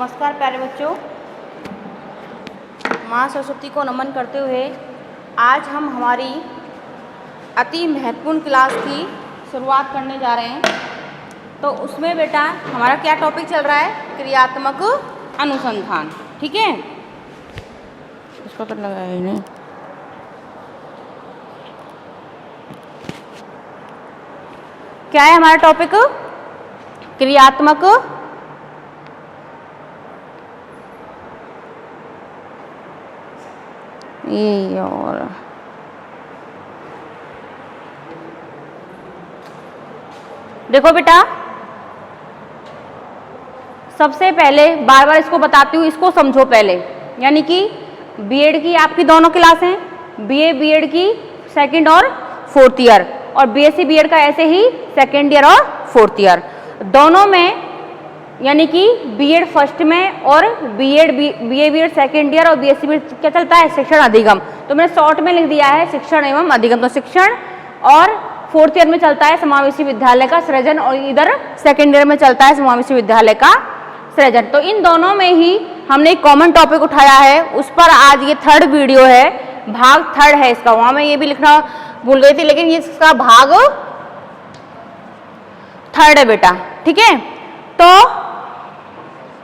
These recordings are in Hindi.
नमस्कार प्यारे बच्चों, माँ सरस्वती को नमन करते हुए आज हम हमारी अति महत्वपूर्ण क्लास की शुरुआत करने जा रहे हैं। तो उसमें बेटा हमारा क्या टॉपिक चल रहा है? क्रियात्मक अनुसंधान। ठीक है, इसको तो लगाया ही नहीं। क्या है हमारा टॉपिक? क्रियात्मक और देखो बेटा, सबसे पहले बार बार इसको बताती हूँ, इसको समझो पहले। यानी कि बीएड की आपकी दोनों क्लास हैं, बीए बीएड की सेकंड और फोर्थ ईयर, और बीएससी बीएड का ऐसे ही सेकंड ईयर और फोर्थ ईयर दोनों में, यानी कि बीएड फर्स्ट में और बीए बीएड सेकंड ईयर और बीएससी बीएड क्या चलता है? शिक्षण अधिगम। तो मैंने शॉर्ट में लिख दिया है शिक्षण एवं अधिगम। तो शिक्षण और फोर्थ ईयर में चलता है समावेशी विद्यालय का सृजन, और इधर सेकंड ईयर में चलता है समावेशी विद्यालय का सृजन। तो इन दोनों में ही हमने एक कॉमन टॉपिक उठाया है, उस पर आज ये थर्ड वीडियो है, भाग थर्ड है इसका। वहां मैं ये भी लिखना भूल गई थी, लेकिन ये इसका भाग थर्ड है बेटा। ठीक है, तो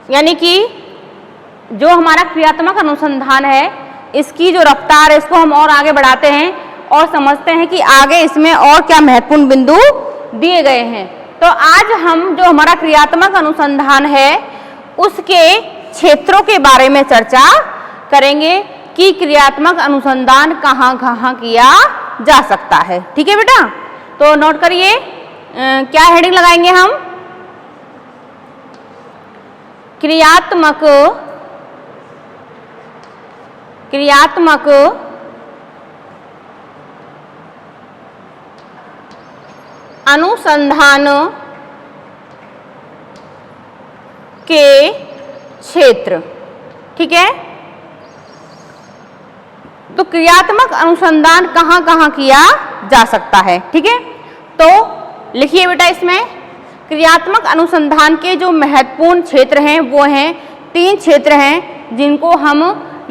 यानी कि जो हमारा क्रियात्मक अनुसंधान है, इसकी जो रफ्तार है, इसको हम और आगे बढ़ाते हैं और समझते हैं कि आगे इसमें और क्या महत्वपूर्ण बिंदु दिए गए हैं। तो आज हम जो हमारा क्रियात्मक अनुसंधान है उसके क्षेत्रों के बारे में चर्चा करेंगे कि क्रियात्मक अनुसंधान कहाँ कहाँ किया जा सकता है। ठीक है बेटा, तो नोट करिए क्या हेडिंग लगाएंगे हम? क्रियात्मक अनुसंधान के क्षेत्र। ठीक है, तो क्रियात्मक अनुसंधान कहाँ कहाँ किया जा सकता है। ठीक है, तो लिखिए बेटा, इसमें क्रियात्मक अनुसंधान के जो महत्वपूर्ण क्षेत्र हैं वो हैं 3 क्षेत्र हैं जिनको हम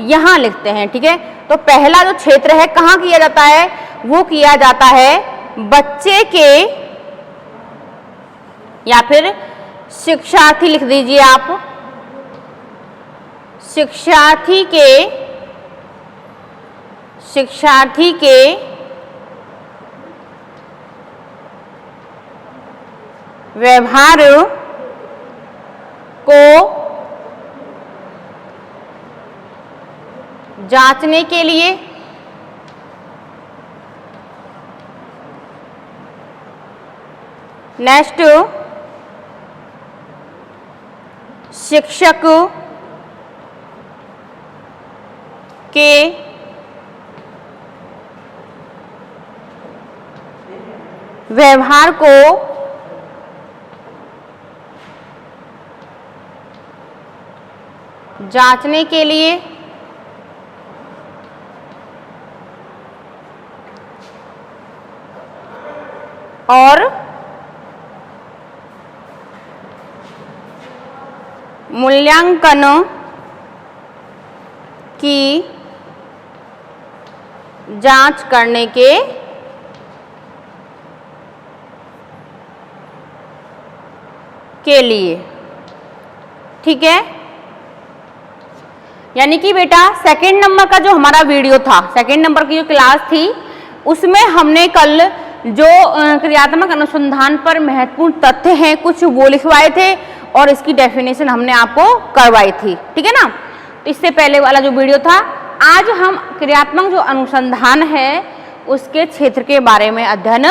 यहाँ लिखते हैं। ठीक है, तो पहला जो क्षेत्र है कहाँ किया जाता है? वो किया जाता है बच्चे के, या फिर शिक्षार्थी लिख दीजिए आप, शिक्षार्थी के व्यवहार को जांचने के लिए नेक्स्ट शिक्षक के व्यवहार को जांचने के लिए और मूल्यांकन की जांच करने के लिए। ठीक है, यानी कि बेटा सेकंड नंबर का जो हमारा वीडियो था, सेकंड नंबर की जो क्लास थी, उसमें हमने कल जो क्रियात्मक अनुसंधान पर महत्वपूर्ण तथ्य हैं कुछ वो लिखवाए थे और इसकी डेफिनेशन हमने आपको करवाई थी। ठीक है ना, तो इससे पहले वाला जो वीडियो था, आज हम क्रियात्मक जो अनुसंधान है उसके क्षेत्र के बारे में अध्ययन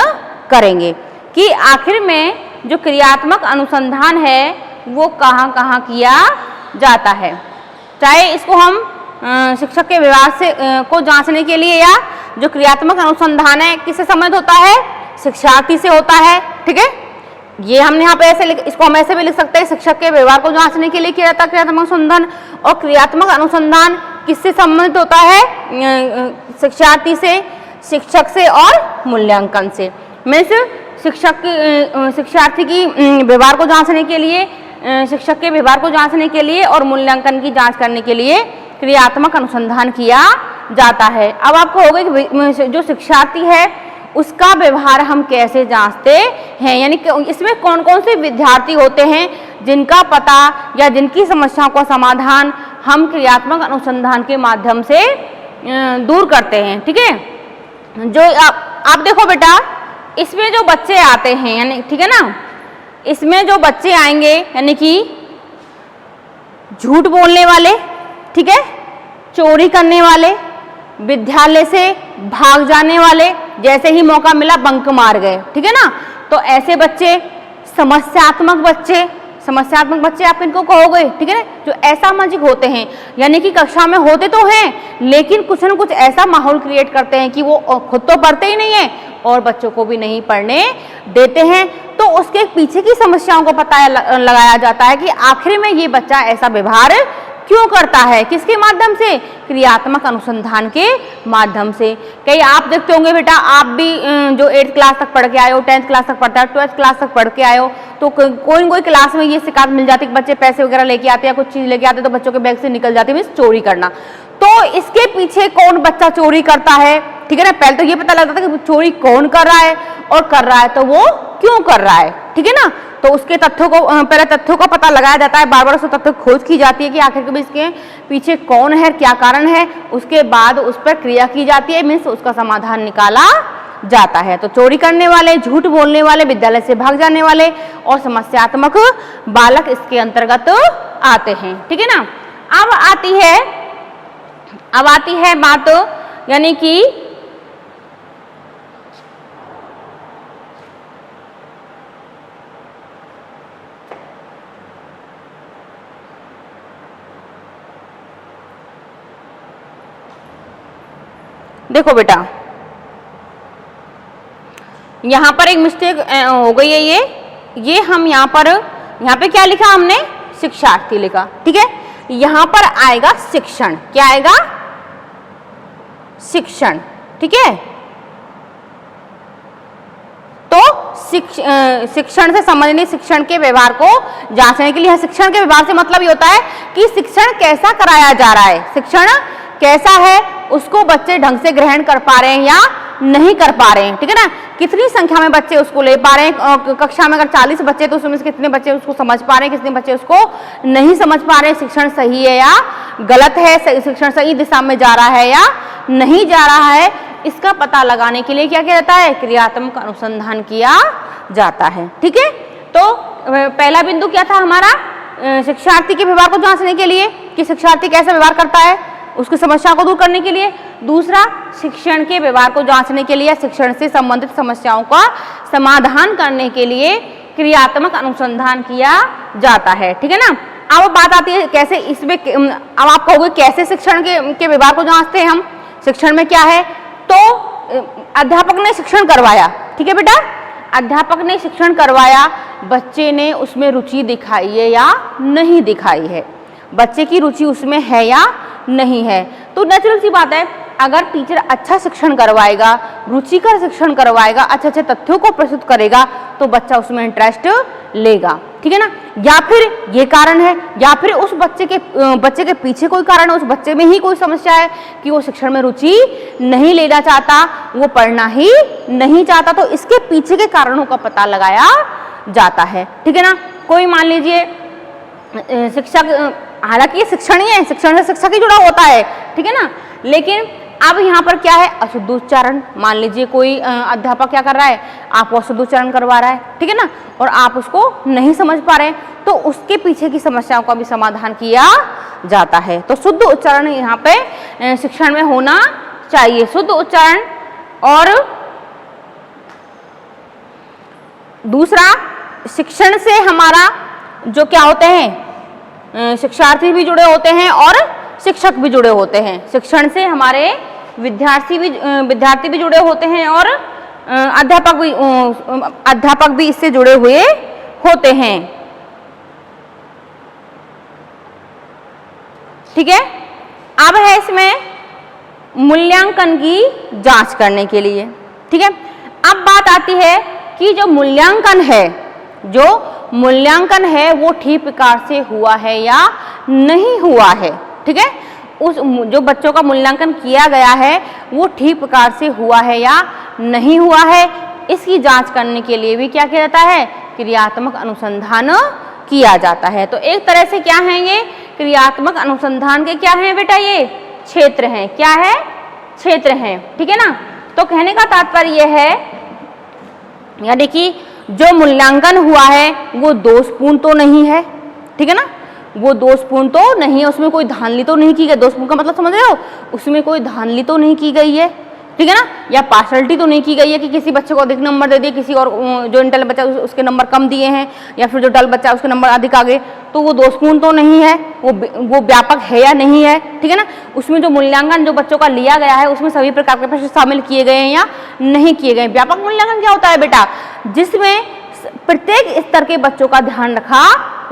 करेंगे कि आखिर में जो क्रियात्मक अनुसंधान है वो कहाँ कहाँ किया जाता है। चाहे इसको हम शिक्षक के व्यवहार से को जांचने के लिए, या जो क्रियात्मक अनुसंधान है किससे संबंधित होता है? शिक्षार्थी से होता है। ठीक है, ये हमने यहाँ पे ऐसे इसको हम ऐसे भी लिख सकते हैं, शिक्षक के व्यवहार को जांचने के लिए किया जाता है क्रियात्मक अनुसंधान। और क्रियात्मक अनुसंधान किससे संबंधित होता है? शिक्षार्थी से, शिक्षक से और मूल्यांकन से। मीन्स शिक्षार्थी की व्यवहार को जांचने के लिए शिक्षक के व्यवहार को जांचने के लिए और मूल्यांकन की जांच करने के लिए क्रियात्मक अनुसंधान किया जाता है। अब आपको होगा कि जो शिक्षार्थी है उसका व्यवहार हम कैसे जांचते हैं, यानी कि इसमें कौन कौन से विद्यार्थी होते हैं जिनका पता या जिनकी समस्याओं का समाधान हम क्रियात्मक अनुसंधान के माध्यम से दूर करते हैं। ठीक है, जो आप देखो बेटा, इसमें जो बच्चे आते हैं, यानी ठीक है ना, इसमें जो बच्चे आएंगे यानी कि झूठ बोलने वाले, ठीक है, चोरी करने वाले, विद्यालय से भाग जाने वाले, जैसे ही मौका मिला बंक मार गए, ठीक है ना, तो ऐसे बच्चे, समस्यात्मक बच्चे आप इनको कहोगे, ठीक है ना, जो असामाजिक होते हैं, यानी कि कक्षा में होते तो हैं लेकिन कुछ न कुछ ऐसा माहौल क्रिएट करते हैं कि वो खुद तो पढ़ते ही नहीं है और बच्चों को भी नहीं पढ़ने देते हैं। तो उसके पीछे की समस्याओं को पता लगाया जाता है कि आखिर में ये बच्चा ऐसा व्यवहार क्यों करता है, किसके माध्यम से, क्रियात्मक अनुसंधान के माध्यम से। कई आप देखते होंगे बेटा, आप भी जो 8th क्लास तक पढ़ के आए हो, 10th क्लास तक पढ़ता है, 12th क्लास तक पढ़ के आए हो, तो कोई क्लास में ये शिकायत मिल जाती है कि बच्चे पैसे वगैरह लेके आते हैं, कुछ चीज लेके आते हैं तो बच्चों के बैग से निकल जाती है, मींस चोरी करना। तो इसके पीछे कौन बच्चा चोरी करता है, ठीक है ना, पहले तो ये पता लगता था कि चोरी कौन कर रहा है और कर रहा है तो वो क्यों कर रहा है, ठीक है ना, तो उसके तथ्यों को पहले तथ्यों का पता लगाया जाता है, बार बार उसको तथ्य खोज की जाती है कि आखिर इसके पीछे कौन है, क्या कारण है, उसके बाद उस पर क्रिया की जाती है, मीन्स उसका समाधान निकाला जाता है। तो चोरी करने वाले, झूठ बोलने वाले, विद्यालय से भाग जाने वाले और समस्यात्मक बालक इसके अंतर्गत आते हैं, ठीक है ना। अब आती है बात, यानी कि देखो बेटा, यहां पर एक मिस्टेक हो गई है, ये हम यहां पे क्या लिखा हमने, शिक्षार्थी लिखा, ठीक है, यहां पर आएगा शिक्षण, क्या आएगा, शिक्षण, ठीक है। तो शिक्षण से संबंधित शिक्षण के व्यवहार को जांचने के लिए, शिक्षण के व्यवहार से मतलब ये होता है कि शिक्षण कैसा कराया जा रहा है, शिक्षण कैसा है, उसको बच्चे ढंग से ग्रहण कर पा रहे हैं या नहीं कर पा रहे हैं, ठीक है ना, कितनी संख्या में बच्चे उसको ले पा रहे हैं, कक्षा में अगर 40 बच्चे तो उसमें से कितने बच्चे उसको समझ पा रहे हैं, कितने बच्चे उसको नहीं समझ पा रहे हैं, शिक्षण सही है या गलत है, शिक्षण सही दिशा में जा रहा है या नहीं जा रहा है, इसका पता लगाने के लिए क्या किया जाता है, क्रियात्मक अनुसंधान किया जाता है, ठीक है। तो पहला बिंदु क्या था हमारा, शिक्षार्थी के व्यवहार को जांचने के लिए कि शिक्षार्थी कैसा व्यवहार करता है, उसकी समस्याओं को दूर करने के लिए। दूसरा, शिक्षण के व्यवहार को जांचने के लिए, शिक्षण से संबंधित समस्याओं का समाधान करने के लिए क्रियात्मक अनुसंधान किया जाता है, ठीक है ना। अब बात आती है कैसे इसमें, अब आप कहोगे कैसे शिक्षण के व्यवहार को जांचते हैं हम, शिक्षण में क्या है, तो अध्यापक ने शिक्षण करवाया, ठीक है बेटा, अध्यापक ने शिक्षण करवाया, बच्चे ने उसमें रुचि दिखाई है या नहीं दिखाई है, बच्चे की रुचि उसमें है या नहीं है। तो नेचुरल सी बात है, अगर टीचर अच्छा शिक्षण करवाएगा, रुचिकर शिक्षण करवाएगा, अच्छे अच्छे तथ्यों को प्रस्तुत करेगा तो बच्चा उसमें इंटरेस्ट लेगा, ठीक है ना। या फिर ये कारण है, या फिर उस बच्चे के पीछे कोई कारण है, उस बच्चे में ही कोई समस्या है कि वो शिक्षण में रुचि नहीं लेना चाहता, वो पढ़ना ही नहीं चाहता, तो इसके पीछे के कारणों का पता लगाया जाता है, ठीक है ना। कोई मान लीजिए शिक्षक, हालांकि ये शिक्षण ही है, शिक्षण से शिक्षक ही जुड़ा होता है, ठीक है ना, लेकिन अब यहाँ पर क्या है, अशुद्ध उच्चारण, मान लीजिए कोई अध्यापक क्या कर रहा है, आपको अशुद्ध उच्चारण करवा रहा है, ठीक है ना, और आप उसको नहीं समझ पा रहे हैं, तो उसके पीछे की समस्याओं का भी समाधान किया जाता है। तो शुद्ध उच्चारण यहाँ पे शिक्षण में होना चाहिए, शुद्ध उच्चारण। और दूसरा, शिक्षण से हमारा जो क्या होते हैं, शिक्षार्थी भी जुड़े होते हैं और शिक्षक भी जुड़े होते हैं, शिक्षण से हमारे विद्यार्थी भी जुड़े होते हैं और अध्यापक भी इससे जुड़े हुए होते हैं, ठीक है। अब है इसमें मूल्यांकन की जांच करने के लिए, ठीक है। अब बात आती है कि जो मूल्यांकन है, जो मूल्यांकन है वो ठीक प्रकार से हुआ है या नहीं हुआ है। ठीक है, उस जो बच्चों का मूल्यांकन किया गया है वो ठीक प्रकार से हुआ है या नहीं हुआ है, इसकी जांच करने के लिए भी क्या किया जाता है, क्रियात्मक अनुसंधान किया जाता है। तो एक तरह से क्या है, ये क्रियात्मक अनुसंधान के क्या है बेटा, ये क्षेत्र हैं। क्या है, क्षेत्र हैं। ठीक है ना। तो कहने का तात्पर्य यह है, या देखिए जो मूल्यांकन हुआ है वो दोषपूर्ण तो नहीं है। ठीक है ना, वो दोषपूर्ण तो नहीं है, उसमें कोई धांधली तो नहीं की गई। दोषपूर्ण का मतलब समझ रहे हो, उसमें कोई धांधली तो नहीं की गई है। ठीक है ना, या पार्शलिटी तो नहीं की गई है कि किसी बच्चे को अधिक नंबर दे दिए, किसी और जो इंटेलिजेंट बच्चा उसके नंबर कम दिए हैं, या फिर जो डल बच्चा उसके नंबर अधिक आ गए, तो वो दोषपूर्ण तो नहीं है, वो व्यापक है या नहीं है। ठीक है ना, उसमें जो मूल्यांकन जो बच्चों का लिया गया है उसमें सभी प्रकार के प्रश्न शामिल किए गए हैं या नहीं किए गए। व्यापक मूल्यांकन क्या होता है बेटा, जिसमें प्रत्येक स्तर के बच्चों का ध्यान रखा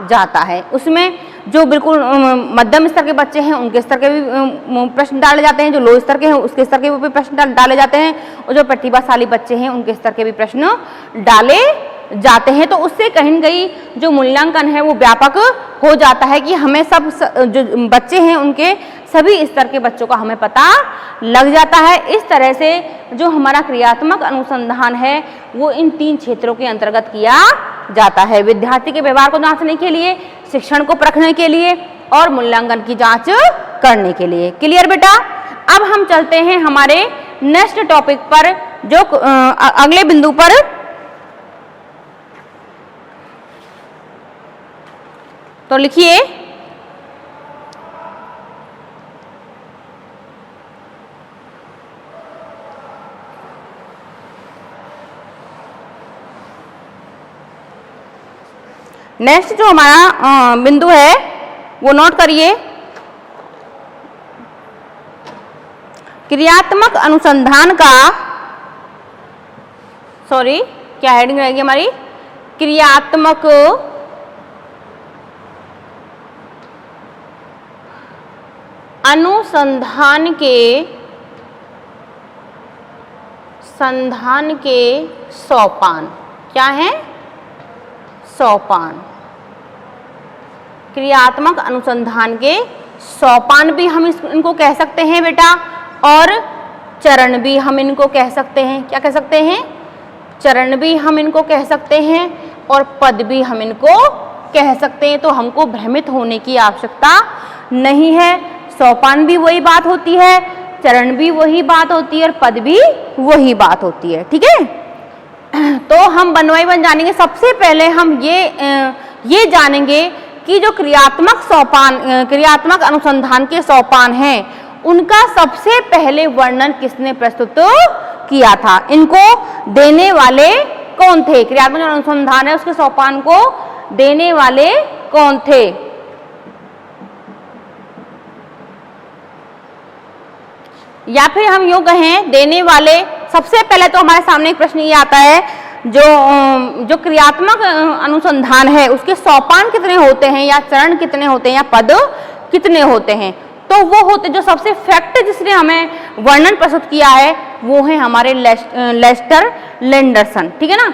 जाता है। उसमें जो बिल्कुल मध्यम स्तर के बच्चे हैं उनके स्तर के भी प्रश्न डाले जाते हैं, जो लो स्तर के हैं उसके स्तर के भी प्रश्न डाले जाते हैं, और जो प्रतिभाशाली बच्चे हैं उनके स्तर के भी प्रश्न डाले जाते हैं। तो उससे कहीं न कहीं जो मूल्यांकन है वो व्यापक हो जाता है कि हमें सब जो बच्चे हैं उनके सभी स्तर के बच्चों का हमें पता लग जाता है। इस तरह से जो हमारा क्रियात्मक अनुसंधान है वो इन 3 क्षेत्रों के अंतर्गत किया जाता है, विद्यार्थी के व्यवहार को जांचने के लिए, शिक्षण को परखने के लिए और मूल्यांकन की जांच करने के लिए। क्लियर बेटा। अब हम चलते हैं हमारे नेक्स्ट टॉपिक पर, जो अगले बिंदु पर। तो लिखिए, नेक्स्ट जो हमारा बिंदु है वो नोट करिए, क्रियात्मक अनुसंधान का, सॉरी क्या हेडिंग रहेगी हमारी, क्रियात्मक अनुसंधान के सोपान। क्या है, सोपान। क्रियात्मक अनुसंधान के सोपान भी हम इनको कह सकते हैं बेटा, और चरण भी हम इनको कह सकते हैं। क्या कह सकते हैं, चरण भी हम इनको कह सकते हैं और पद भी हम इनको कह सकते हैं। तो हमको भ्रमित होने की आवश्यकता नहीं है। सोपान भी वही बात होती है, चरण भी वही बात होती है और पद भी वही बात होती है। ठीक है, तो हम 1 by 1 जानेंगे। सबसे पहले हम ये जानेंगे कि जो क्रियात्मक अनुसंधान के सोपान हैं उनका सबसे पहले वर्णन किसने प्रस्तुत किया था, इनको देने वाले कौन थे, क्रियात्मक अनुसंधान है उसके सोपान को देने वाले कौन थे। या फिर हम यूं कहें, देने वाले, सबसे पहले तो हमारे सामने एक प्रश्न ये आता है, जो क्रियात्मक अनुसंधान है उसके सोपान कितने होते हैं, या चरण कितने होते हैं, या पद कितने होते हैं। तो वो होते, जो सबसे फैक्ट जिसने हमें वर्णन प्रस्तुत किया है वो है हमारे लेस्टर लैंडरसन। ठीक है ना।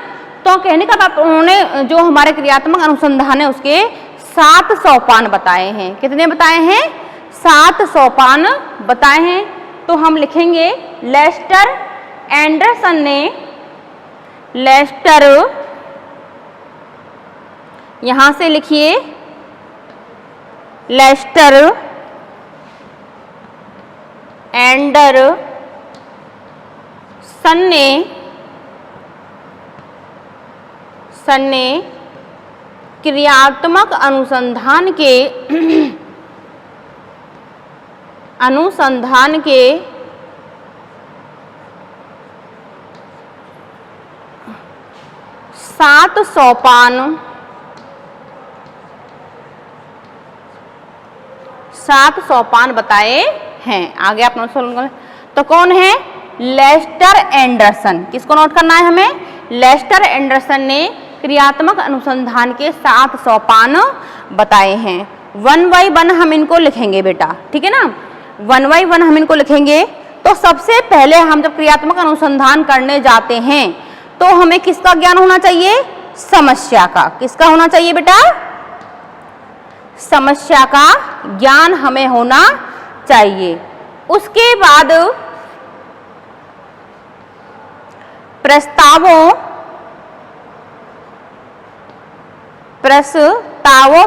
तो कहने का बात, उन्होंने जो हमारे क्रियात्मक अनुसंधान है उसके 7 सोपान बताए हैं। कितने बताए हैं, 7 सोपान बताए हैं। तो हम लिखेंगे, लेस्टर एंडरसन ने, लेस्टर, यहां से लिखिए, लेस्टर एंडरसन ने क्रियात्मक अनुसंधान के 7 सोपान बताए हैं। आगे आप नोट करें। तो कौन है, लेस्टर एंडरसन। किसको नोट करना है हमें, लेस्टर एंडरसन ने क्रियात्मक अनुसंधान के 7 सोपान बताए हैं। 1 by 1 हम इनको लिखेंगे बेटा। ठीक है ना, 1 by 1 हम इनको लिखेंगे। तो सबसे पहले हम जब क्रियात्मक अनुसंधान करने जाते हैं तो हमें किसका ज्ञान होना चाहिए, समस्या का, किसका होना चाहिए बेटा? समस्या का ज्ञान हमें होना चाहिए। उसके बाद प्रस्तावों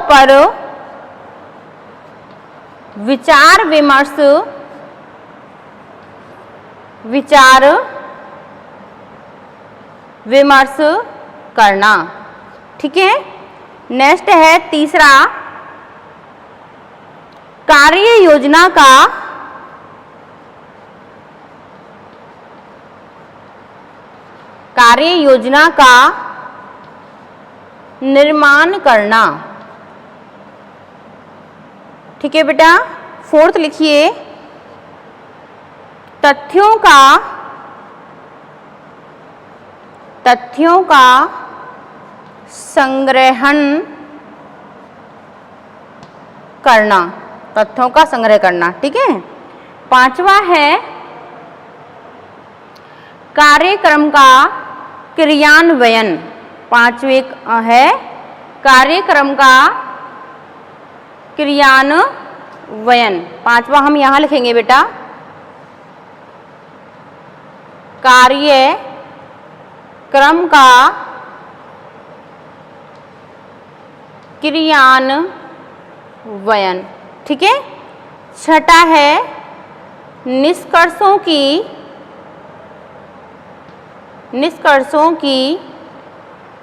पर विचार विमर्श करना। ठीक है, नेक्स्ट है तीसरा, कार्य योजना का निर्माण करना। ठीक है बेटा, फोर्थ लिखिए, तथ्यों का संग्रहण करना, तथ्यों का संग्रह करना। ठीक है, पांचवा है कार्यक्रम का क्रियान्वयन। पांचवे है कार्यक्रम का क्रियान्वयन। पांचवा हम यहां लिखेंगे बेटा, कार्यक्रम का क्रियान्वयन। ठीक है, छठा है निष्कर्षों की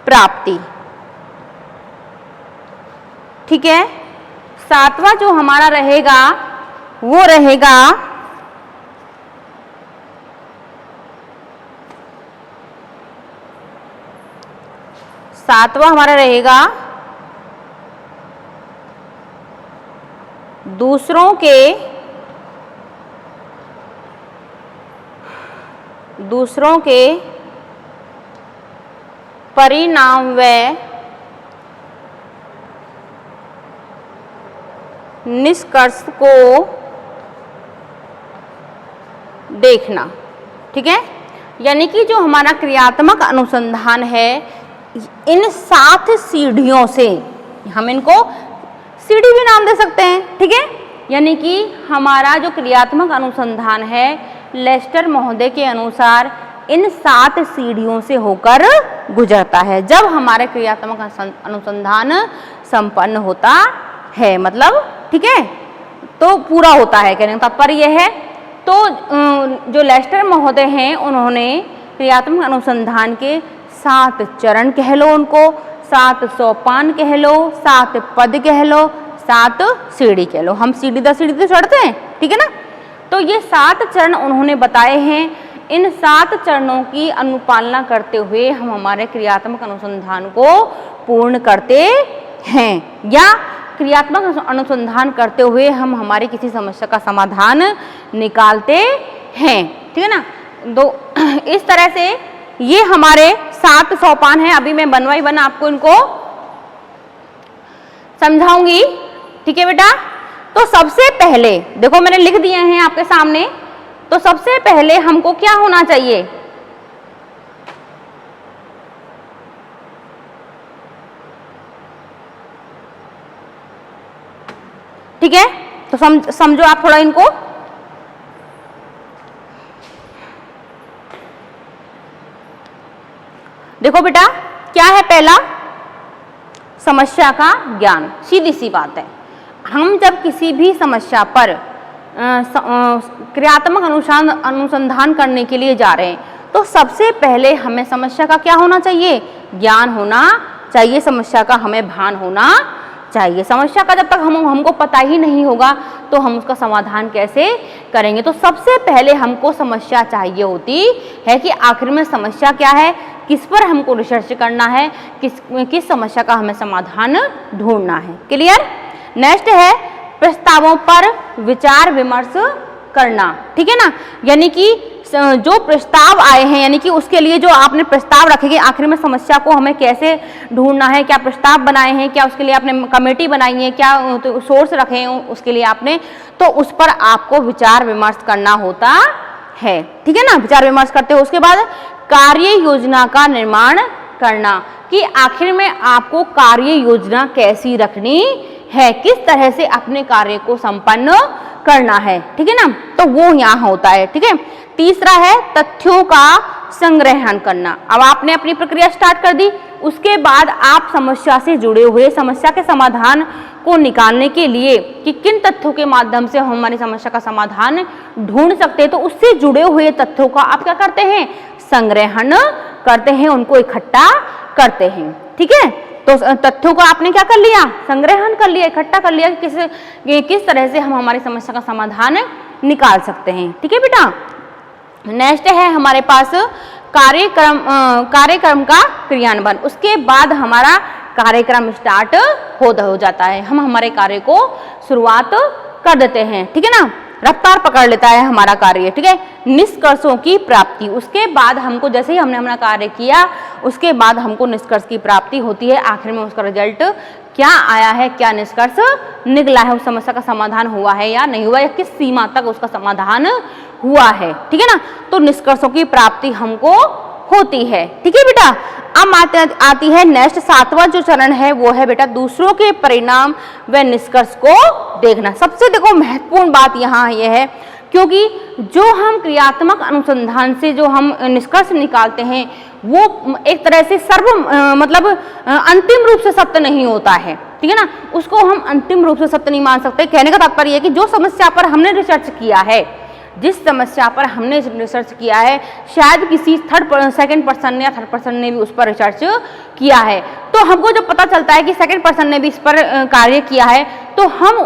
प्राप्ति। ठीक है, सातवां जो हमारा रहेगा वो रहेगा दूसरों के परिणाम व निष्कर्ष को देखना। ठीक है, यानी कि जो हमारा क्रियात्मक अनुसंधान है, इन 7 सीढ़ियों से, हम इनको सीढ़ी भी नाम दे सकते हैं। ठीक है, यानी कि हमारा जो क्रियात्मक अनुसंधान है, लेस्टर महोदय के अनुसार इन 7 सीढ़ियों से होकर गुजरता है। जब हमारे क्रियात्मक अनुसंधान संपन्न होता है, मतलब ठीक है, तो पूरा होता है, कहने का तात्पर्य यह है। तो जो लेस्टर महोदय हैं, उन्होंने क्रियात्मक अनुसंधान के 7 चरण कह लो, उनको 7 सोपान कह लो, 7 पद कह लो, 7 सीढ़ी कह लो। हम सीढ़ी दर सीढ़ी तो चढ़ते हैं, ठीक है ना। तो ये 7 चरण उन्होंने बताए हैं। इन 7 चरणों की अनुपालना करते हुए हम हमारे क्रियात्मक अनुसंधान को पूर्ण करते हैं, या क्रियात्मक अनुसंधान करते हुए हम हमारी किसी समस्या का समाधान निकालते हैं। ठीक है ना। दो इस तरह से ये हमारे 7 सोपान हैं। अभी मैं वन बाय वन आपको इनको समझाऊंगी। ठीक है बेटा। तो सबसे पहले देखो, मैंने लिख दिए हैं आपके सामने। तो सबसे पहले हमको क्या होना चाहिए? ठीक है, तो समझो आप थोड़ा इनको। देखो बेटा, क्या है पहला? समस्या का ज्ञान। सीधी सी बात है, हम जब किसी भी समस्या पर क्रियात्मक अनुसंधान करने के लिए जा रहे हैं, तो सबसे पहले हमें समस्या का क्या होना चाहिए? ज्ञान होना चाहिए। समस्या का हमें भान होना चाहिए। समस्या का जब तक हमको पता ही नहीं होगा तो हम उसका समाधान कैसे करेंगे? तो सबसे पहले हमको समस्या चाहिए होती है कि आखिर में समस्या क्या है, किस पर हमको रिसर्च करना है, किस समस्या का हमें समाधान ढूंढना है। क्लियर? नेक्स्ट है प्रस्तावों पर विचार विमर्श करना। ठीक है ना। यानी कि जो प्रस्ताव आए हैं, यानी कि उसके लिए जो आपने प्रस्ताव रखेंगे, आखिर में समस्या को हमें कैसे ढूंढना है, क्या प्रस्ताव बनाए हैं, क्या उसके लिए आपने कमेटी बनाई है, क्या तो सोर्स रखे हैं उसके लिए आपने, तो उस पर आपको विचार विमर्श करना होता है। ठीक है ना। विचार विमर्श करते हो, उसके बाद कार्य योजना का निर्माण करना। कि आखिर में आपको कार्य योजना कैसी रखनी है, किस तरह से अपने कार्य को संपन्न करना है, ठीक है ना। तो वो यहाँ होता है, ठीक है। तीसरा है तथ्यों का संग्रहण करना। अब आपने अपनी प्रक्रिया स्टार्ट कर दी, उसके बाद आप समस्या से जुड़े हुए समस्या के समाधान को निकालने के लिए कि किन तथ्यों के माध्यम से हम हमारी समस्या का समाधान ढूंढ सकते हैं, तो उससे जुड़े हुए तथ्यों का आप क्या करते हैं, संग्रहण करते हैं, उनको इकट्ठा करते हैं, ठीक है। तो तथ्यों को आपने क्या कर लिया, संग्रहण कर लिया, इकट्ठा कर लिया कि किस तरह से हम हमारी समस्या का समाधान निकाल सकते हैं, ठीक है बेटा। नेक्स्ट है हमारे पास कार्यक्रम का क्रियान्वयन। उसके बाद हमारा कार्यक्रम स्टार्ट हो जाता है, हम हमारे कार्य को शुरुआत कर देते हैं, ठीक है ना। रफ्तार पकड़ लेता है हमारा कार्य, ठीक है। निष्कर्षों की प्राप्ति, उसके बाद हमको जैसे ही हमने अपना कार्य किया उसके बाद हमको निष्कर्ष की प्राप्ति होती है, आखिर में उसका रिजल्ट क्या आया है, क्या निष्कर्ष निकला है, उस समस्या का समाधान हुआ है या नहीं हुआ, या किस सीमा तक उसका समाधान हुआ है, ठीक है ना। तो निष्कर्षों की प्राप्ति हमको होती है, ठीक है बेटा। अब आती है नेक्स्ट 7वां जो चरण है वो है बेटा दूसरों के परिणाम व निष्कर्ष को देखना। सबसे देखो महत्वपूर्ण बात यहाँ ये है, क्योंकि जो हम क्रियात्मक अनुसंधान से जो हम निष्कर्ष निकालते हैं वो एक तरह से अंतिम रूप से सत्य नहीं होता है, ठीक है ना। उसको हम अंतिम रूप से सत्य नहीं मान सकते। कहने का तात्पर्य है कि जो समस्या पर हमने रिसर्च किया है, जिस समस्या पर हमने रिसर्च किया है, शायद किसी सेकंड पर्सन या थर्ड पर्सन ने भी उस पर रिसर्च किया है, तो हमको जब पता चलता है कि सेकंड पर्सन ने भी इस पर कार्य किया है, तो हम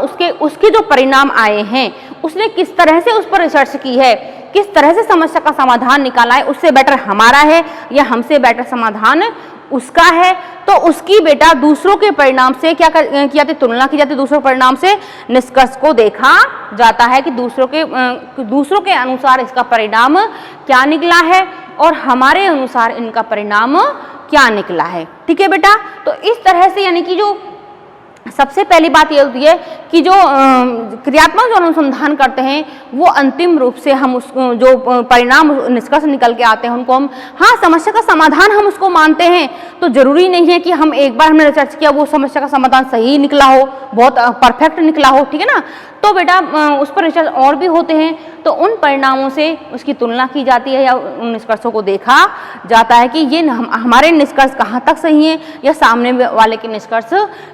उसके जो परिणाम आए हैं, उसने किस तरह से उस पर रिसर्च की है, किस तरह से समस्या का समाधान निकाला है, उससे बेटर हमारा है या हमसे बेटर समाधान उसका है, तो उसकी बेटा दूसरों के परिणाम से क्या किया जाती, तुलना की जाती, दूसरों परिणाम से निष्कर्ष को देखा जाता है कि दूसरों के अनुसार इसका परिणाम क्या निकला है और हमारे अनुसार इनका परिणाम क्या निकला है, ठीक है बेटा। तो इस तरह से यानी कि जो सबसे पहली बात ये होती है कि जो क्रियात्मक जो अनुसंधान करते हैं वो अंतिम रूप से हम उसको जो परिणाम निष्कर्ष निकल के आते हैं उनको हम समस्या का समाधान हम उसको मानते हैं। तो जरूरी नहीं है कि हम एक बार हमने रिसर्च किया वो समस्या का समाधान सही निकला हो, बहुत परफेक्ट निकला हो, ठीक है ना। तो बेटा उस पर रिसर्च और भी होते हैं, तो उन परिणामों से उसकी तुलना की जाती है या उन निष्कर्षों को देखा जाता है कि ये हमारे निष्कर्ष कहाँ तक सही है या सामने वाले के निष्कर्ष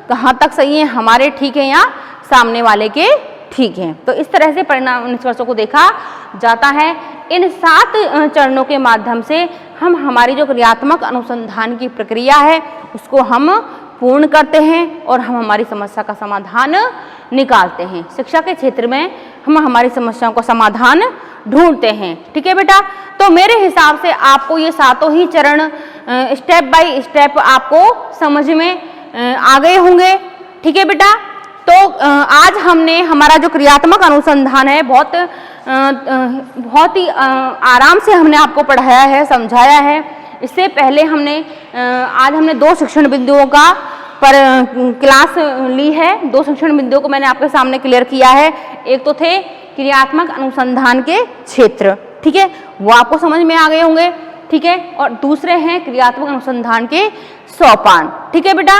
कहाँ तक सही है, हमारे ठीक है या सामने वाले के ठीक है। तो इस तरह से परिणाम निष्कर्षों को देखा जाता है। इन 7 चरणों के माध्यम से हम हमारी जो क्रियात्मक अनुसंधान की प्रक्रिया है उसको हम पूर्ण करते हैं और हम हमारी समस्या का समाधान निकालते हैं। शिक्षा के क्षेत्र में हम हमारी समस्याओं का समाधान ढूंढते हैं, ठीक है बेटा। तो मेरे हिसाब से आपको ये 7 ही चरण स्टेप बाय स्टेप आपको समझ में आ गए होंगे, ठीक है बेटा। तो आज हमने हमारा जो क्रियात्मक अनुसंधान है बहुत ही आराम से हमने आपको पढ़ाया है, समझाया है। इससे पहले आज हमने 2 शिक्षण बिंदुओं का पर क्लास ली है। 2 शिक्षण बिंदुओं को मैंने आपके सामने क्लियर किया है। एक तो थे क्रियात्मक अनुसंधान के क्षेत्र, ठीक है, वो आपको समझ में आ गए होंगे, ठीक है। और दूसरे हैं क्रियात्मक अनुसंधान के सोपान, ठीक है बेटा।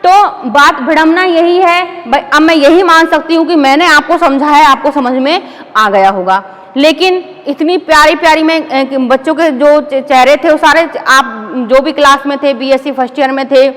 तो बात भिड़मना यही है, अब मैं यही मान सकती हूँ कि मैंने आपको समझाया, आपको समझ में आ गया होगा। लेकिन इतनी प्यारी प्यारी में बच्चों के जो चेहरे थे वो सारे, आप जो भी क्लास में थे, बीएससी फर्स्ट ईयर में थे,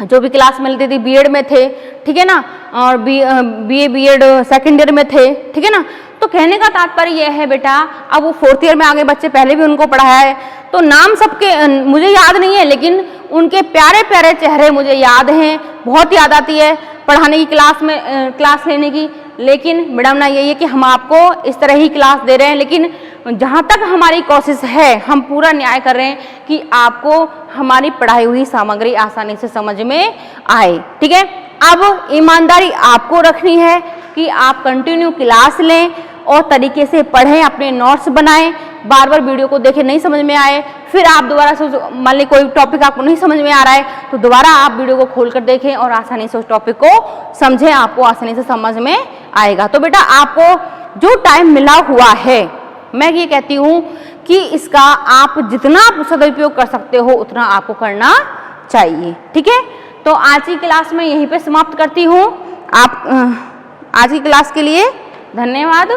जो भी क्लास मिलती थी, बीएड में थे, ठीक है ना, और बीए बीएड सेकेंड ईयर में थे, ठीक है ना। तो कहने का तात्पर्य यह है बेटा, अब वो 4th ईयर में आगे बच्चे पहले भी उनको पढ़ाया है, तो नाम सबके मुझे याद नहीं है, लेकिन उनके प्यारे प्यारे चेहरे मुझे याद हैं। बहुत याद आती है पढ़ाने की क्लास लेने की। लेकिन विडंबना यही है कि हम आपको इस तरह ही क्लास दे रहे हैं, लेकिन जहाँ तक हमारी कोशिश है हम पूरा न्याय कर रहे हैं कि आपको हमारी पढ़ाई हुई सामग्री आसानी से समझ में आए, ठीक है। अब ईमानदारी आपको रखनी है कि आप कंटिन्यू क्लास लें और तरीके से पढ़ें, अपने नोट्स बनाएं, बार बार वीडियो को देखें, नहीं समझ में आए फिर आप दोबारा से मान ली कोई टॉपिक आपको नहीं समझ में आ रहा है तो दोबारा आप वीडियो को खोलकर देखें और आसानी से उस टॉपिक को समझें, आपको आसानी से समझ में आएगा। तो बेटा आपको जो टाइम मिला हुआ है, मैं ये कहती हूँ कि इसका आप जितना सदुपयोग कर सकते हो उतना आपको करना चाहिए। ठीक है, तो आज की क्लास में यहीं पे समाप्त करती हूँ। आप आज की क्लास के लिए धन्यवाद।